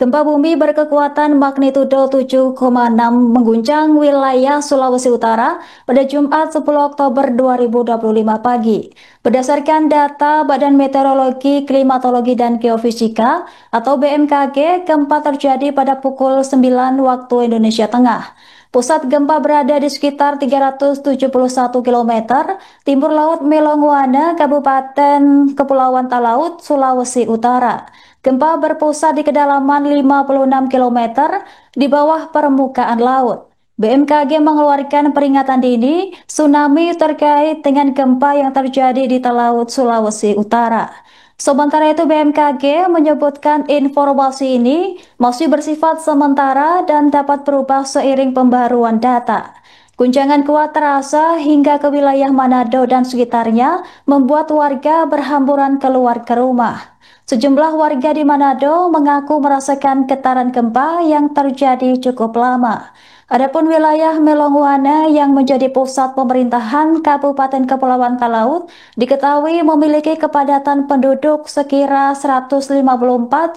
Gempa bumi berkekuatan magnitudo 7,6 mengguncang wilayah Sulawesi Utara pada Jumat 10 Oktober 2025 pagi. Berdasarkan data Badan Meteorologi, Klimatologi, dan Geofisika atau BMKG, gempa terjadi pada pukul 9 waktu Indonesia Tengah. Pusat gempa berada di sekitar 371 km timur laut Melongwana, Kabupaten Kepulauan Talaut, Sulawesi Utara. Gempa berpusat di kedalaman 56 km di bawah permukaan laut. BMKG mengeluarkan peringatan dini tsunami terkait dengan gempa yang terjadi di Talaut, Sulawesi Utara. Sementara itu BMKG menyebutkan informasi ini masih bersifat sementara dan dapat berubah seiring pembaruan data. Guncangan kuat terasa hingga ke wilayah Manado dan sekitarnya, membuat warga berhamburan keluar ke rumah. Sejumlah warga di Manado mengaku merasakan getaran gempa yang terjadi cukup lama. Adapun wilayah Melongwana yang menjadi pusat pemerintahan Kabupaten Kepulauan Talaut diketahui memiliki kepadatan penduduk sekira 154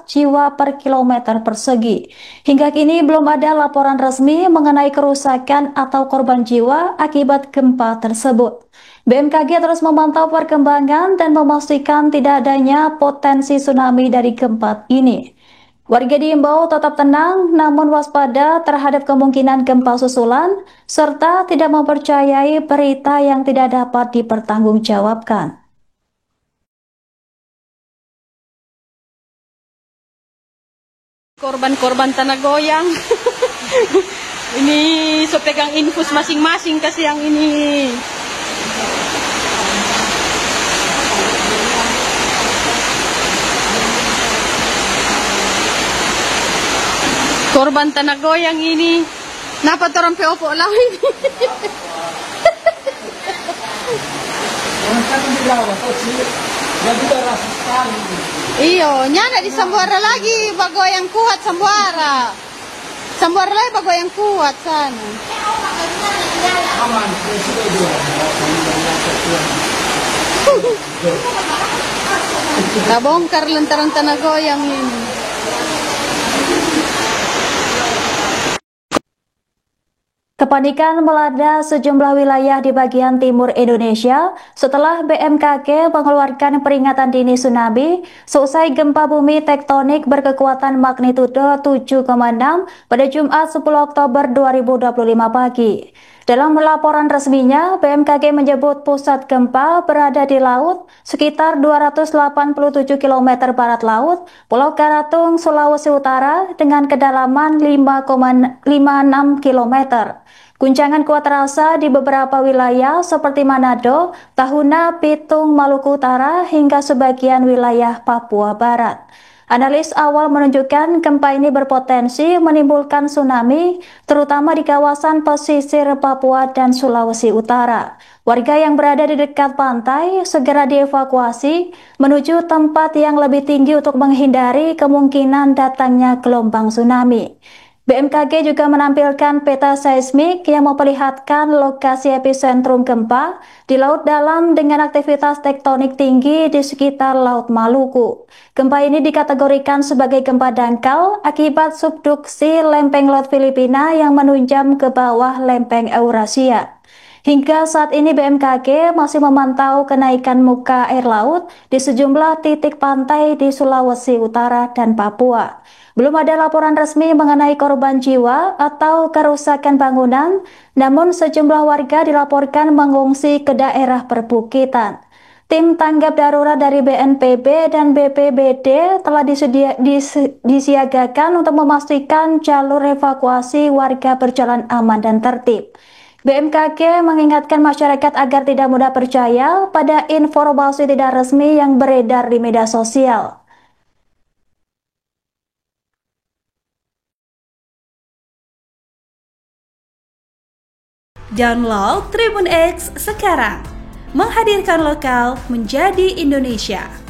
jiwa per kilometer persegi. Hingga kini belum ada laporan resmi mengenai kerusakan atau korban jiwa akibat gempa tersebut. BMKG terus memantau perkembangan dan memastikan tidak adanya potensi tsunami dari gempa ini. Warga diimbau tetap tenang namun waspada terhadap kemungkinan gempa susulan serta tidak mempercayai berita yang tidak dapat dipertanggungjawabkan. Korban-korban tanah goyang. Ini so pegang infus masing-masing kasi yang ini. Korban tanah goyang ini. Napa torang pe-opo lang ini? Iyo, nyana di Sambuara lagi bagoyang kuat Sambuara. Sambuara lagi bagoyang kuat sana. Kabongkar lantaran tanah goyang ini. Kepanikan melanda sejumlah wilayah di bagian timur Indonesia setelah BMKG mengeluarkan peringatan dini tsunami seusai gempa bumi tektonik berkekuatan magnitudo 7,6 pada Jumat 10 Oktober 2025 pagi. Dalam laporan resminya, BMKG menyebut pusat gempa berada di laut sekitar 287 km barat laut, Pulau Karatung, Sulawesi Utara dengan kedalaman 5,56 km. Guncangan kuat terasa di beberapa wilayah seperti Manado, Tahuna, Pitung, Maluku Utara, hingga sebagian wilayah Papua Barat. Analis awal menunjukkan gempa ini berpotensi menimbulkan tsunami, terutama di kawasan pesisir Papua dan Sulawesi Utara. Warga yang berada di dekat pantai segera dievakuasi menuju tempat yang lebih tinggi untuk menghindari kemungkinan datangnya gelombang tsunami. BMKG juga menampilkan peta seismik yang memperlihatkan lokasi epicentrum gempa di laut dalam dengan aktivitas tektonik tinggi di sekitar Laut Maluku. Gempa ini dikategorikan sebagai gempa dangkal akibat subduksi lempeng laut Filipina yang menunjam ke bawah lempeng Eurasia. Hingga saat ini BMKG masih memantau kenaikan muka air laut di sejumlah titik pantai di Sulawesi Utara dan Papua. Belum ada laporan resmi mengenai korban jiwa atau kerusakan bangunan, namun sejumlah warga dilaporkan mengungsi ke daerah perbukitan. Tim tanggap darurat dari BNPB dan BPBD telah disiagakan untuk memastikan jalur evakuasi warga berjalan aman dan tertib. BMKG mengingatkan masyarakat agar tidak mudah percaya pada informasi tidak resmi yang beredar di media sosial. Download Tribun X sekarang, menghadirkan lokal menjadi Indonesia.